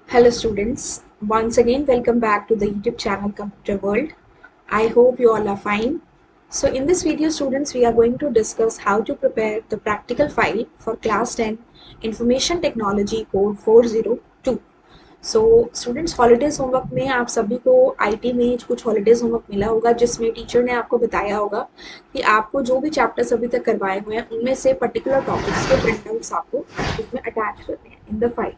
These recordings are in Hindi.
Hello students, once again welcome back to the YouTube channel Computer World. I hope you all are fine. So in this video students we are going to discuss how to prepare the practical file for class 10 Information Technology code 402. So students holidays homework में आप सभी को IT में कुछ हॉलीडेज होमवर्क मिला होगा जिसमें टीचर ने आपको बताया होगा कि आपको जो भी चैप्टर्स अभी तक करवाए हुए हैं उनमें से पर्टिकुलर टॉपिक्स के प्रिंटआउट्स आपको उसमें अटैच करने हैं इन द फाइल।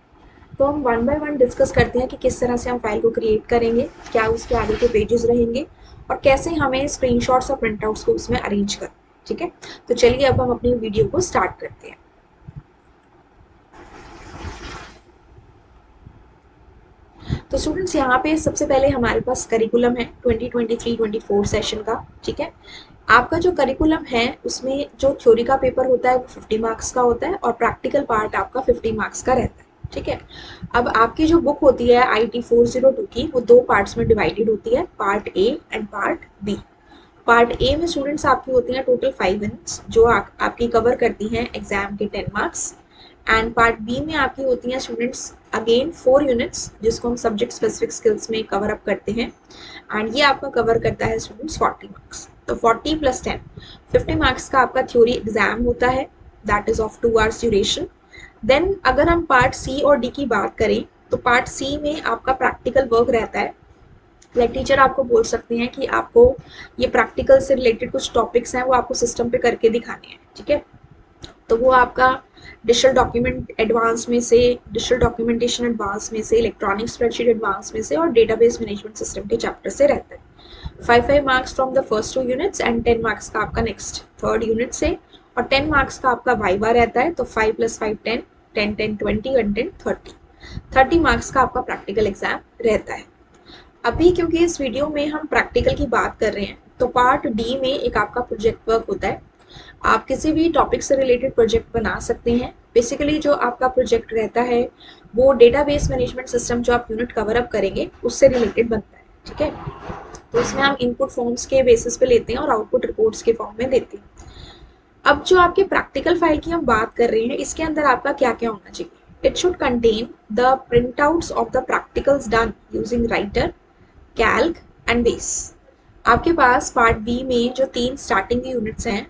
तो हम वन बाय वन डिस्कस करते हैं कि किस तरह से हम फाइल को क्रिएट करेंगे, क्या उसके आगे के पेजेस रहेंगे और कैसे हमें स्क्रीनशॉट्स और प्रिंटआउट्स को उसमें अरेंज करना है। ठीक है, तो चलिए अब हम अपनी वीडियो को स्टार्ट करते हैं। तो स्टूडेंट्स यहाँ पे सबसे पहले हमारे पास करिकुलम है 2023-24 सेशन का। ठीक है, आपका जो करिकुलम है उसमें जो थ्योरी का पेपर होता है वो 50 मार्क्स का होता है और प्रैक्टिकल पार्ट आपका 50 मार्क्स का रहता है। ठीक है, अब आपकी जो बुक होती है IT 402 की वो दो पार्ट्स में डिवाइडेड होती है, part A and part B. Part A में स्टूडेंट्स आपकी होती हैं टोटल 5 यूनिट्स जो आपकी कवर करती हैं एग्जाम के 10 मार्क्स, एंड पार्ट बी में आपकी होती हैं स्टूडेंट्स अगेन 4 यूनिट्स जिसको हम सब्जेक्ट स्पेसिफिक स्किल्स में कवर अप करते हैं, एंड ये आपका कवर करता है स्टूडेंट्स 40 मार्क्स। तो 40 + 10 50 मार्क्स का आपका थ्योरी एग्जाम होता है, that is of 2 hours duration. Then अगर हम पार्ट सी और डी की बात करें तो पार्ट सी में आपका प्रैक्टिकल वर्क रहता है। लाइक टीचर आपको बोल सकते हैं कि आपको ये प्रैक्टिकल से रिलेटेड कुछ टॉपिक्स हैं वो आपको सिस्टम पे करके दिखाने हैं। ठीक है, तो वो आपका डिजिटल डॉक्यूमेंट एडवांस में से, डिजिटल डॉक्यूमेंटेशन एडवांस में से, इलेक्ट्रॉनिक स्प्रेडशीट एडवांस में से और डेटाबेस मैनेजमेंट सिस्टम के चैप्टर से रहता है। 5 marks from the first 2 units and 10 marks का आपका नेक्स्ट थर्ड यूनिट से, और 10 मार्क्स का आपका वाइवा रहता है। तो 5 + 5 10, 10 10 20 और 10 30, 30 मार्क्स का आपका प्रैक्टिकल एग्जाम रहता है। अभी क्योंकि इस वीडियो में हम प्रैक्टिकल की बात कर रहे हैं तो पार्ट डी में एक आपका प्रोजेक्ट वर्क होता है। आप किसी भी टॉपिक से रिलेटेड प्रोजेक्ट बना सकते हैं। बेसिकली जो आपका प्रोजेक्ट रहता है वो डेटाबेस मैनेजमेंट सिस्टम जो आप यूनिट कवर अप करेंगे उससे रिलेटेड बनता है। ठीक है, तो इसमें हम इनपुट फॉर्म्स के बेसिस पे लेते हैं और आउटपुट रिपोर्ट्स के फॉर्म में देते हैं। अब जो आपके प्रैक्टिकल फाइल की हम बात कर रहे हैं इसके अंदर आपका क्या क्या होना चाहिए। It should contain the printouts of the practicals done using writer, Calc and base. आपके पास पार्ट बी में जो 3 स्टार्टिंग यूनिट्स हैं,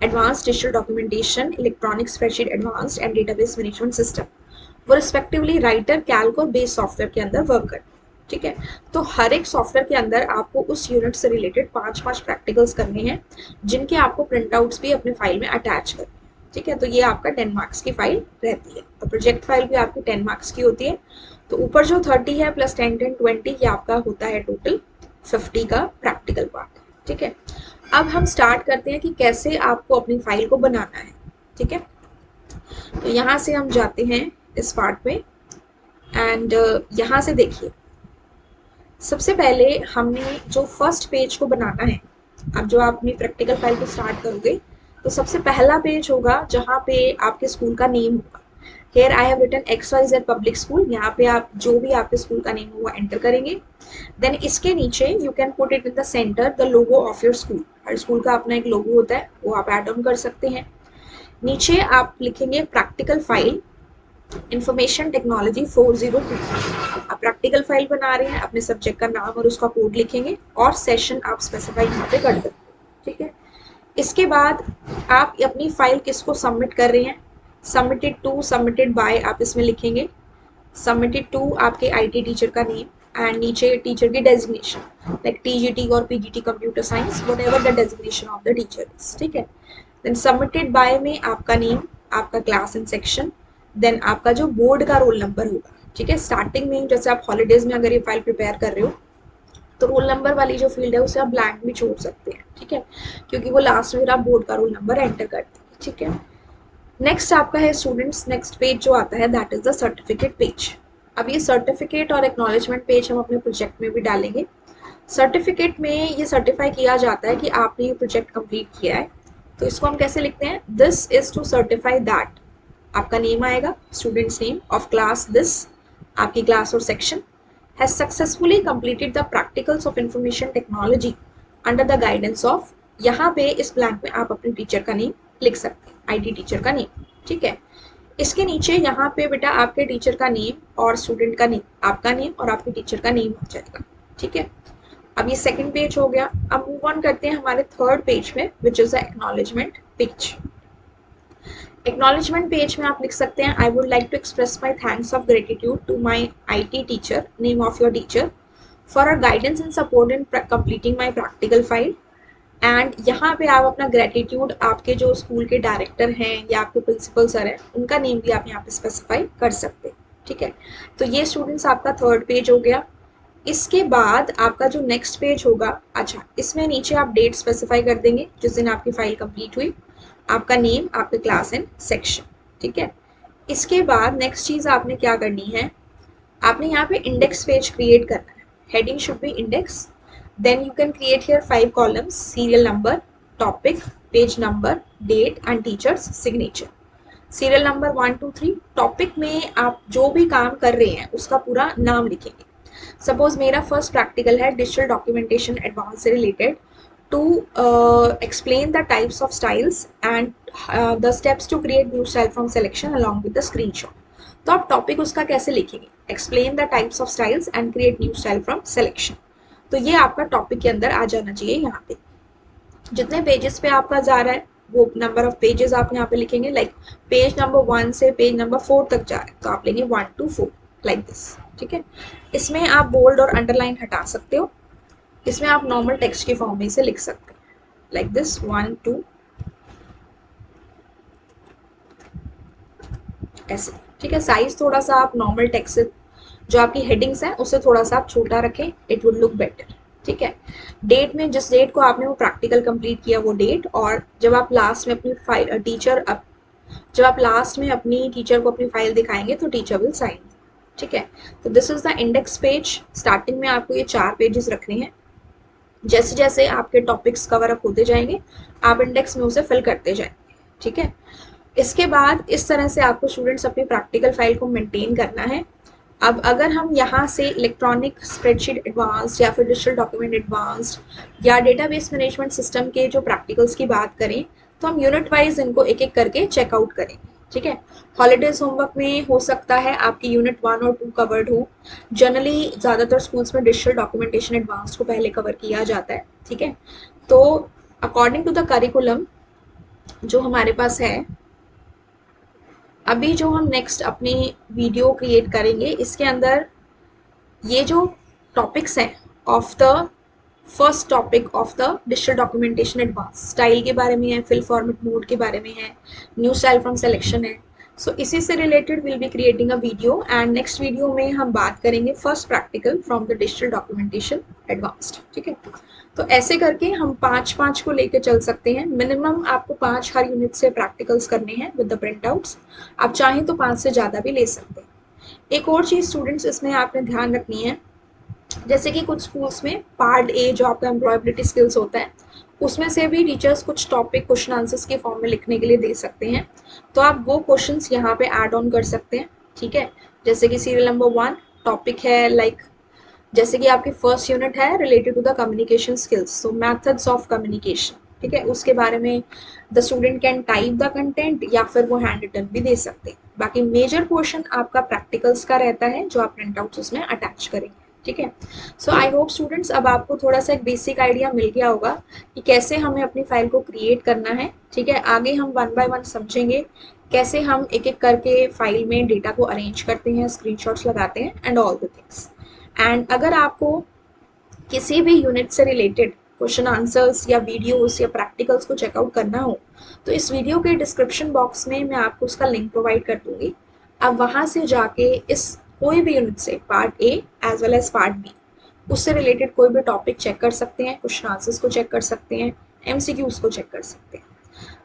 advance digital documentation, electronic spreadsheet advanced and database management system, वो रिस्पेक्टिवली राइटर, कैल्क और बेस सॉफ्टवेयर के अंदर वर्क करते हैं। ठीक है, तो हर एक सॉफ्टवेयर के अंदर आपको उस यूनिट से रिलेटेड 5-5 प्रैक्टिकल्स करने हैं जिनके आपको प्रिंटआउट्स भी अपने फाइल में अटैच करने हैं। ठीक है, तो ये आपका 10 मार्क्स की फाइल रहती है। तो प्रोजेक्ट फाइल भी आपकी 10 मार्क्स की होती है। तो ऊपर जो 30 है + 10 10 20 ये आपका होता है टोटल 50 का प्रैक्टिकल पार्ट। ठीक है, अब हम स्टार्ट करते हैं कि कैसे आपको अपनी फाइल को बनाना है। ठीक है, तो यहाँ से हम जाते हैं इस पार्ट में एंड यहाँ से देखिए सबसे पहले हमने जो फर्स्ट पेज को बनाना है। अब जो आप अपनी प्रैक्टिकल फाइल को स्टार्ट करोगे तो सबसे पहला पेज होगा जहाँ पे आपके स्कूल का नेम होगा। Here I have written XYZ public school, यहाँ पे आप जो भी आपके स्कूल का नेम हो वो एंटर करेंगे। देन इसके नीचे you can put it in the centre the logo of your school. Her school का अपना एक लोगो होता है, वो आप ऐड ऑन कर सकते हैं। नीचे आप लिखेंगे प्रैक्टिकल फाइल इंफॉर्मेशन टेक्नोलॉजी 402। आप प्रैक्टिकल फाइल बना रहे हैं, अपने सब्जेक्ट का नाम और उसका कोड लिखेंगे और सेशन आप स्पेसिफाई यहाँ पे कर सकते हैं। ठीक है, इसके बाद आप अपनी फाइल किसको सबमिट कर रहे हैं, सबमिटेड टू, सबमिटेड बाय आप इसमें लिखेंगे। सबमिटेड टू आपके IT टीचर का नेम एंड नीचे टीचर की डेजिग्नेशन, लाइक TGT और PGT computer science, whatever the designation of the teacher is. ठीक है, देन सबमिटेड बाय में आपका नेम, आपका क्लास एंड सेक्शन, देन आपका जो बोर्ड का रोल नंबर होगा। ठीक है, स्टार्टिंग में जैसे आप हॉलीडेज में अगर ये फाइल प्रिपेयर कर रहे हो तो रोल नंबर वाली जो फील्ड है उसे आप ब्लैंक भी छोड़ सकते हैं। ठीक है, क्योंकि वो लास्ट में आप बोर्ड का रोल नंबर एंटर करते हैं। ठीक है, नेक्स्ट आपका है स्टूडेंट्स, नेक्स्ट पेज जो आता है that is the certificate page. अब ये सर्टिफिकेट और एक्नॉलेजमेंट पेज हम अपने प्रोजेक्ट में भी डालेंगे। सर्टिफिकेट में ये सर्टिफाई किया जाता है कि आपने ये प्रोजेक्ट कंप्लीट किया है। तो इसको हम कैसे लिखते हैं, this is to certify that, आपका नेम आएगा, students name of class this, आपकी क्लास और section has successfully completed the practicals of information technology under the guidance of, यहाँ पे इस ब्लैंक में आप अपने टीचर का नेम लिख सकते हैं, IT टीचर का नेम। ठीक है, इसके नीचे यहाँ पे बेटा आपके टीचर का नेम और स्टूडेंट का नेम, आपका नेम और आपके टीचर का नेम हो जाएगा, ठीक है। अब ये सेकंड पेज हो गया। अब मूव ऑन करते हैं हमारे थर्ड पेज में, which is the acknowledgement page. Acknowledgement page में आप लिख सकते हैं, I would like to express my thanks of gratitude to my IT teacher, name of your teacher, for her guidance and support in completing my practical file. And यहाँ पे आप अपना ग्रेटिट्यूड आपके जो स्कूल के डायरेक्टर हैं या आपके प्रिंसिपल सर हैं उनका नेम भी आप यहाँ पे स्पेसिफाई कर सकते हैं, ठीक है। तो ये स्टूडेंट्स आपका थर्ड पेज हो गया। इसके बाद आपका जो नेक्स्ट पेज होगा, अच्छा इसमें नीचे आप डेट स्पेसिफाई कर देंगे जिस दिन आपकी फाइल कंप्लीट हुई, आपका नेम, आपका क्लास एंड सेक्शन, ठीक है। इसके बाद नेक्स्ट चीज़ आपने क्या करनी है, आपने यहाँ पे इंडेक्स पेज क्रिएट करना है। Heading should be index, then you can create here 5 columns, serial number, topic, page number, date and teachers signature. Serial number 1 2 3, topic में आप जो भी काम कर रहे हैं उसका पूरा नाम लिखेंगे। सपोज मेरा फर्स्ट प्रैक्टिकल है डिजिटल डॉक्यूमेंटेशन एडवांस से related, to explain the types of styles and the steps to create new style from selection along with the screenshot. तो आप टॉपिक उसका कैसे लिखेंगे, explain the types of styles and create new style from selection. तो ये आपका टॉपिक के अंदर आ जाना चाहिए। यहाँ पे जितने पेजेस पे आपका जा रहा है वो नंबर ऑफ पेजेस आप यहाँ पे लिखेंगे, लाइक पेज नंबर 1 से पेज नंबर 4 तक जा रहा है तो आप लेंगे 1 to 4 लाइक दिस, ठीक है। इसमें आप बोल्ड और अंडरलाइन हटा सकते हो, इसमें आप नॉर्मल टेक्स्ट के फॉर्म में से लिख सकते हैं लाइक दिस 1 2 ऐसे, ठीक है। साइज थोड़ा सा आप नॉर्मल टेक्स्ट जो आपकी हेडिंग्स हैं उससे थोड़ा सा आप छोटा रखें, इट वुड लुक बेटर, ठीक है। डेट में जिस डेट को आपने वो प्रैक्टिकल कंप्लीट किया वो डेट, और जब आप लास्ट में अपनी फाइल जब आप लास्ट में अपनी टीचर को अपनी फाइल दिखाएंगे तो टीचर विल साइन, ठीक है। तो this is the index page. Starting में आपको ये 4 पेजेस रखने हैं, जैसे जैसे आपके टॉपिक्स कवर अप होते जाएंगे आप इंडेक्स में उसे फिल करते जाएंगे, ठीक है। इसके बाद इस तरह से आपको स्टूडेंट्स अपनी प्रैक्टिकल फाइल को मेंटेन करना है। अब अगर हम यहाँ से इलेक्ट्रॉनिक स्प्रेडशीट एडवांस्ड या फिर डिजिटल डॉक्यूमेंट एडवांस्ड या डेटाबेस मैनेजमेंट सिस्टम के जो प्रैक्टिकल्स की बात करें तो हम यूनिट वाइज इनको एक एक करके चेकआउट करेंगे, ठीक है। हॉलीडेज होमवर्क में हो सकता है आपकी यूनिट 1 और 2 कवर्ड हो। जनरली ज़्यादातर स्कूल्स में डिजिटल डॉक्यूमेंटेशन एडवांस को पहले कवर किया जाता है, ठीक है। तो अकॉर्डिंग टू द करिकुलम जो हमारे पास है, अभी जो हम नेक्स्ट अपनी वीडियो क्रिएट करेंगे इसके अंदर ये जो टॉपिक्स हैं of the first topic of the digital documentation advance, style के बारे में है, फिल फॉर्मेट मोड के बारे में है, न्यू स्टाइल फ्रॉम सिलेक्शन है। सो इसी से related will be creating a video and next video में हम बात करेंगे first practical from the digital documentation advanced, ठीक है। तो ऐसे करके हम 5-5 को लेकर चल सकते हैं। मिनिमम आपको 5 हर यूनिट से प्रैक्टिकल्स करने हैं विद द प्रिंट आउट्स, आप चाहें तो 5 से ज़्यादा भी ले सकते हैं। एक और चीज़ स्टूडेंट्स इसमें आपने ध्यान रखनी है, जैसे कि कुछ स्कूल्स में पार्ट ए जो आपका एम्प्लॉयबिलिटी स्किल्स होता है उसमें से भी टीचर्स कुछ टॉपिक क्वेश्चन आंसर्स के फॉर्म में लिखने के लिए दे सकते हैं, तो आप वो क्वेश्चंस यहाँ पे ऐड ऑन कर सकते हैं, ठीक है। जैसे कि सीरियल नंबर 1 टॉपिक है, लाइक जैसे कि आपकी फर्स्ट यूनिट है related to the communication skills, so methods of communication, ठीक है। उसके बारे में the student can type the content या फिर वो हैंड रिटन भी दे सकते हैं। बाकी मेजर पोर्शन आपका प्रैक्टिकल्स का रहता है जो आप प्रिंट आउट्स उसमें अटैच करेंगे, ठीक है। सो आई होप स्टूडेंट्स अब आपको थोड़ा सा एक बेसिक आइडिया मिल गया होगा कि कैसे हमें अपनी फाइल को क्रिएट करना है, ठीक है। आगे हम 1 by 1 समझेंगे कैसे हम एक एक करके फाइल में डेटा को अरेंज करते हैं, स्क्रीनशॉट्स लगाते हैं and all the things. And अगर आपको किसी भी यूनिट से रिलेटेड क्वेश्चन आंसर्स या वीडियोस या प्रैक्टिकल्स को चेकआउट करना हो तो इस वीडियो के डिस्क्रिप्शन बॉक्स में मैं आपको उसका लिंक प्रोवाइड कर दूंगी। आप वहाँ से जाके इस कोई भी यूनिट से part A as well as part B उससे रिलेटेड कोई भी टॉपिक चेक कर सकते हैं, क्वेश्चन आंसर्स को चेक कर सकते हैं, MCQs को चेक कर सकते हैं।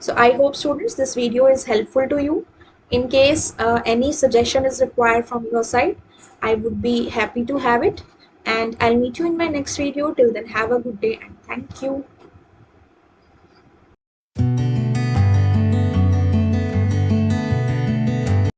So I hope students this video is helpful to you. In case any suggestion is required from your side, I would be happy to have it, and I'll meet you in my next video. Till then, have a good day and thank you.